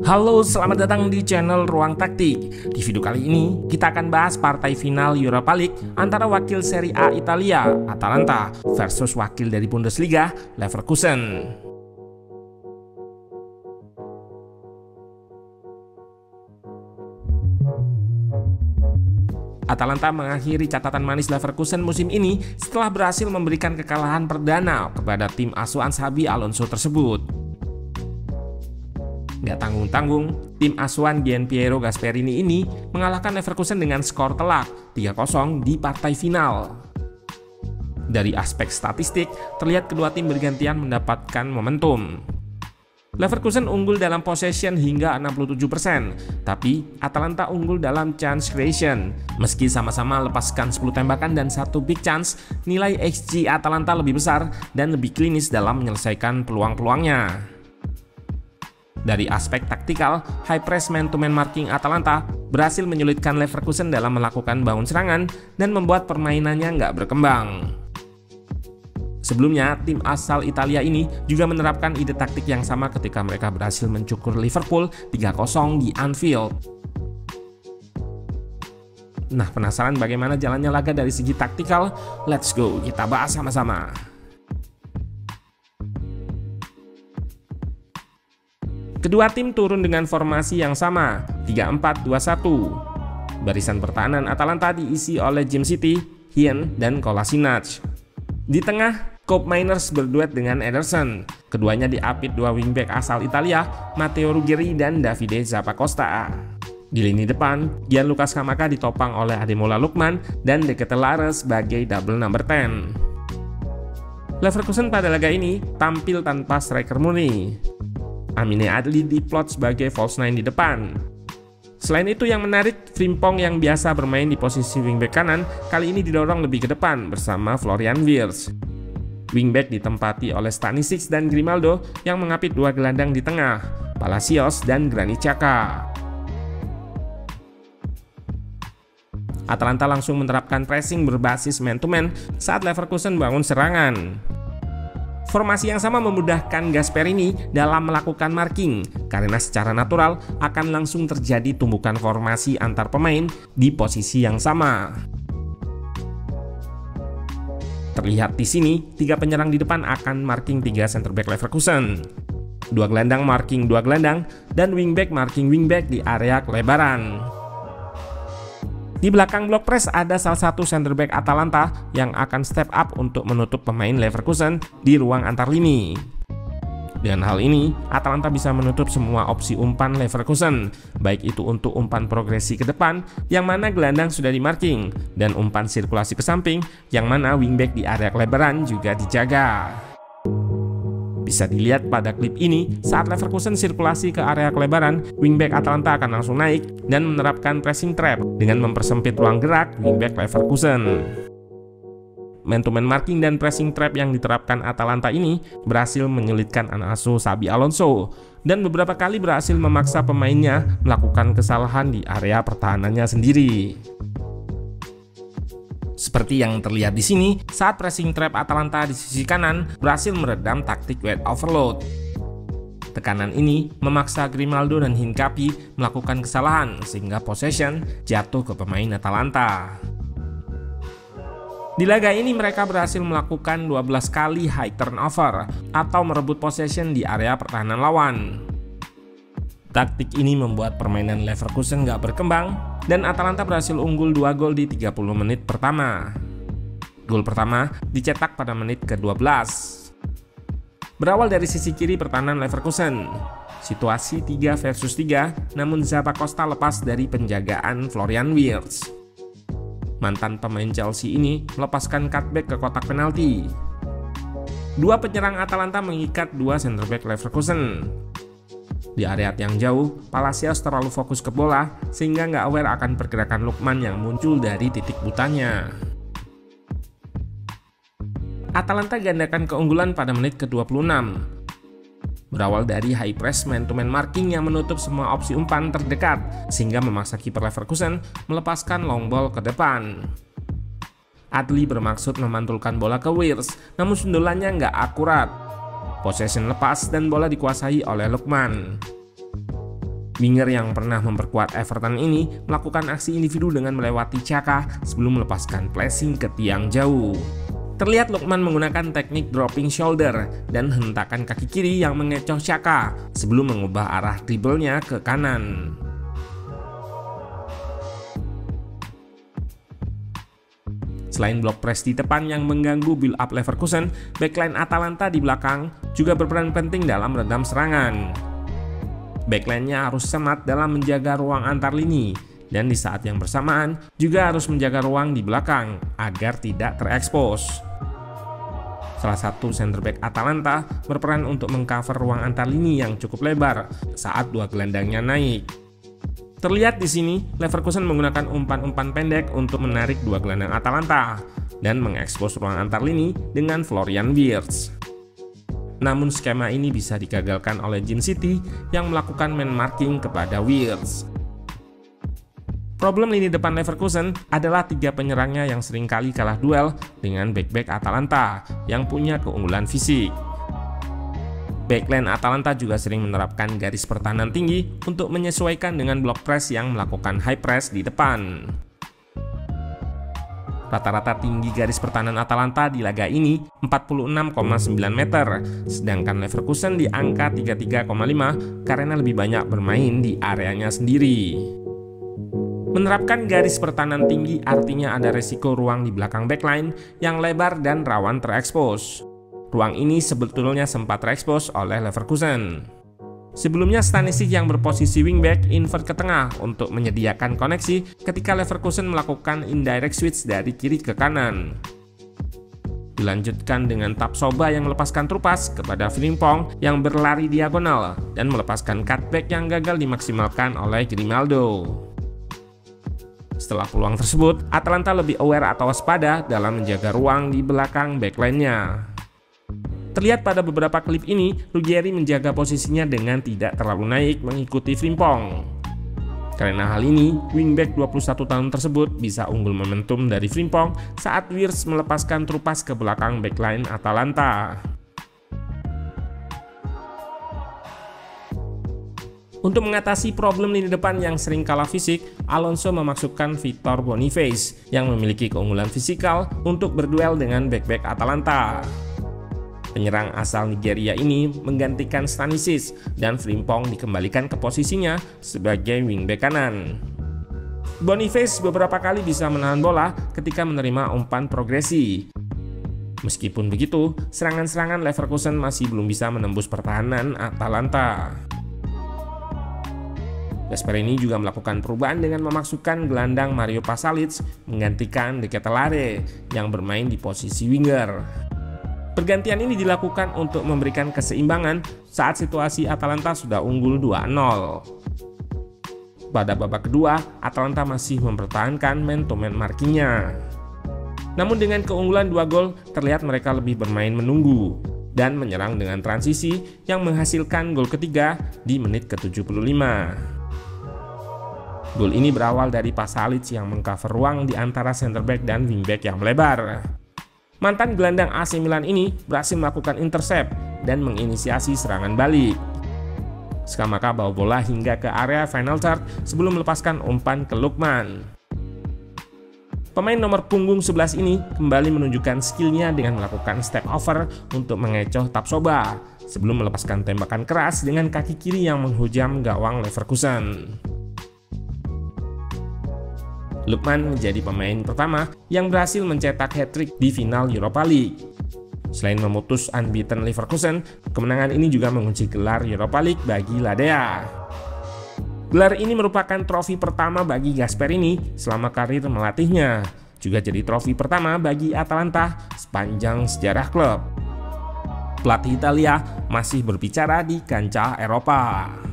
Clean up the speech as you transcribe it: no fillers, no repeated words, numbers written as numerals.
Halo, selamat datang di channel Ruang Taktik. Di video kali ini, kita akan bahas partai final Europa League antara wakil Serie A Italia, Atalanta, versus wakil dari Bundesliga, Leverkusen. Atalanta mengakhiri catatan manis Leverkusen musim ini setelah berhasil memberikan kekalahan perdana kepada tim asuhan Xabi Alonso tersebut. Gak tanggung-tanggung, tim asuhan Gianpiero Gasperini ini mengalahkan Leverkusen dengan skor telak 3-0 di partai final. Dari aspek statistik, terlihat kedua tim bergantian mendapatkan momentum. Leverkusen unggul dalam possession hingga 67%, tapi Atalanta unggul dalam chance creation. Meski sama-sama lepaskan 10 tembakan dan 1 big chance, nilai XG Atalanta lebih besar dan lebih klinis dalam menyelesaikan peluang-peluangnya. Dari aspek taktikal, high press man-to-man marking Atalanta berhasil menyulitkan Leverkusen dalam melakukan bangun serangan dan membuat permainannya nggak berkembang. Sebelumnya, tim asal Italia ini juga menerapkan ide taktik yang sama ketika mereka berhasil mencukur Liverpool 3-0 di Anfield. Nah, penasaran bagaimana jalannya laga dari segi taktikal? Let's go, kita bahas sama-sama. Kedua tim turun dengan formasi yang sama, 3-4-2-1. Barisan pertahanan Atalanta diisi oleh Jim City, Hien, dan Kolasinac. Di tengah, Koopmeiners berduet dengan Ederson. Keduanya diapit dua wingback asal Italia, Matteo Ruggeri dan Davide Zappacosta. Di lini depan, Gianluca Scamacca ditopang oleh Ademola Lookman dan De Ketelaere sebagai double number 10. Leverkusen pada laga ini tampil tanpa striker murni. Amine Adli diplot sebagai false nine di depan. Selain itu yang menarik, Frimpong yang biasa bermain di posisi wingback kanan kali ini didorong lebih ke depan bersama Florian Wirtz. Wingback ditempati oleh Stanisic dan Grimaldo yang mengapit dua gelandang di tengah, Palacios dan Granit Xhaka. Atalanta langsung menerapkan pressing berbasis man-to-man saat Leverkusen bangun serangan. Formasi yang sama memudahkan Gasperini dalam melakukan marking karena secara natural akan langsung terjadi tumbukan formasi antar pemain di posisi yang sama. Terlihat di sini, 3 penyerang di depan akan marking 3 center back Leverkusen. 2 gelandang marking 2 gelandang dan wingback marking wingback di area kelebaran. Di belakang blok press ada salah satu center back Atalanta yang akan step up untuk menutup pemain Leverkusen di ruang antar lini. Dengan hal ini, Atalanta bisa menutup semua opsi umpan Leverkusen, baik itu untuk umpan progresi ke depan, yang mana gelandang sudah di-marking, dan umpan sirkulasi ke samping, yang mana wingback di area kelebaran juga dijaga. Bisa dilihat pada klip ini, saat Leverkusen sirkulasi ke area kelebaran, wingback Atalanta akan langsung naik dan menerapkan pressing trap dengan mempersempit ruang gerak wingback Leverkusen. Man-to-man marking dan pressing trap yang diterapkan Atalanta ini berhasil menyulitkan anak asuh Xabi Alonso dan beberapa kali berhasil memaksa pemainnya melakukan kesalahan di area pertahanannya sendiri. Seperti yang terlihat di sini, saat pressing trap Atalanta di sisi kanan berhasil meredam taktik weight overload. Tekanan ini memaksa Grimaldo dan Hincapie melakukan kesalahan sehingga possession jatuh ke pemain Atalanta. Di laga ini mereka berhasil melakukan 12 kali high turnover atau merebut possession di area pertahanan lawan. Taktik ini membuat permainan Leverkusen gak berkembang dan Atalanta berhasil unggul 2 gol di 30 menit pertama. Gol pertama dicetak pada menit ke-12. Berawal dari sisi kiri pertahanan Leverkusen, situasi 3 versus 3, namun Zappacosta lepas dari penjagaan Florian Wirtz. Mantan pemain Chelsea ini melepaskan cutback ke kotak penalti. Dua penyerang Atalanta mengikat 2 center back Leverkusen. Di area yang jauh, Palacios terlalu fokus ke bola sehingga nggak aware akan pergerakan Lookman yang muncul dari titik butanya. Atalanta gandakan keunggulan pada menit ke-26. Berawal dari high press man-to-man marking yang menutup semua opsi umpan terdekat sehingga memaksa kiper Leverkusen melepaskan long ball ke depan. Adli bermaksud memantulkan bola ke Wirtz, namun sundulannya nggak akurat. Possession lepas dan bola dikuasai oleh Lookman. Winger yang pernah memperkuat Everton ini melakukan aksi individu dengan melewati Xhaka sebelum melepaskan pressing ke tiang jauh. Terlihat Lookman menggunakan teknik dropping shoulder dan hentakan kaki kiri yang mengecoh Xhaka sebelum mengubah arah dribblenya ke kanan. Selain blok press di depan yang mengganggu build up Leverkusen, backline Atalanta di belakang juga berperan penting dalam redam serangan. Backline-nya harus cermat dalam menjaga ruang antar lini, dan di saat yang bersamaan juga harus menjaga ruang di belakang agar tidak terekspos. Salah satu center back Atalanta berperan untuk mengcover ruang antar lini yang cukup lebar saat dua gelandangnya naik. Terlihat di sini, Leverkusen menggunakan umpan-umpan pendek untuk menarik dua gelandang Atalanta dan mengekspos ruang antar lini dengan Florian Wirtz. Namun skema ini bisa digagalkan oleh Gin City yang melakukan man marking kepada Wirtz. Problem lini depan Leverkusen adalah tiga penyerangnya yang seringkali kalah duel dengan back-back Atalanta yang punya keunggulan fisik. Backline Atalanta juga sering menerapkan garis pertahanan tinggi untuk menyesuaikan dengan block press yang melakukan high press di depan. Rata-rata tinggi garis pertahanan Atalanta di laga ini 46,9 meter, sedangkan Leverkusen di angka 33,5 karena lebih banyak bermain di areanya sendiri. Menerapkan garis pertahanan tinggi artinya ada resiko ruang di belakang backline yang lebar dan rawan terekspos. Ruang ini sebetulnya sempat terekspos oleh Leverkusen. Sebelumnya Stanisic yang berposisi wingback invert ke tengah untuk menyediakan koneksi ketika Leverkusen melakukan indirect switch dari kiri ke kanan. Dilanjutkan dengan Tapsoba yang melepaskan trupas kepada Frimpong yang berlari diagonal dan melepaskan cutback yang gagal dimaksimalkan oleh Grimaldo. Setelah peluang tersebut, Atalanta lebih aware atau waspada dalam menjaga ruang di belakang backline-nya. Terlihat pada beberapa klip ini, Ruggieri menjaga posisinya dengan tidak terlalu naik mengikuti Frimpong. Karena hal ini, wingback 21 tahun tersebut bisa unggul momentum dari Frimpong saat Wirtz melepaskan trupas ke belakang backline Atalanta. Untuk mengatasi problem lini depan yang sering kalah fisik, Alonso memasukkan Victor Boniface yang memiliki keunggulan fisikal untuk berduel dengan back-back Atalanta. Penyerang asal Nigeria ini menggantikan Stanisic dan Frimpong dikembalikan ke posisinya sebagai wingback kanan. Boniface beberapa kali bisa menahan bola ketika menerima umpan progresi. Meskipun begitu, serangan-serangan Leverkusen masih belum bisa menembus pertahanan Atalanta. Gasperini juga melakukan perubahan dengan memasukkan gelandang Mario Pasalic menggantikan De Ketelaere yang bermain di posisi winger. Pergantian ini dilakukan untuk memberikan keseimbangan saat situasi Atalanta sudah unggul 2-0. Pada babak kedua, Atalanta masih mempertahankan man-to-man markingnya. Namun dengan keunggulan 2 gol, terlihat mereka lebih bermain menunggu dan menyerang dengan transisi yang menghasilkan gol ketiga di menit ke-75. Gol ini berawal dari Pasalic yang mengcover ruang di antara center back dan wingback yang melebar. Mantan gelandang AC Milan ini berhasil melakukan intercept dan menginisiasi serangan balik. Scamacca bawa bola hingga ke area final third sebelum melepaskan umpan ke Lookman. Pemain nomor punggung 11 ini kembali menunjukkan skillnya dengan melakukan step over untuk mengecoh Tapsoba sebelum melepaskan tembakan keras dengan kaki kiri yang menghujam gawang Leverkusen. Lookman menjadi pemain pertama yang berhasil mencetak hat-trick di final Europa League. Selain memutus unbeaten Leverkusen, kemenangan ini juga mengunci gelar Europa League bagi Ladea. Gelar ini merupakan trofi pertama bagi Gasperini selama karir melatihnya. Juga jadi trofi pertama bagi Atalanta sepanjang sejarah klub. Pelatih Italia masih berbicara di kancah Eropa.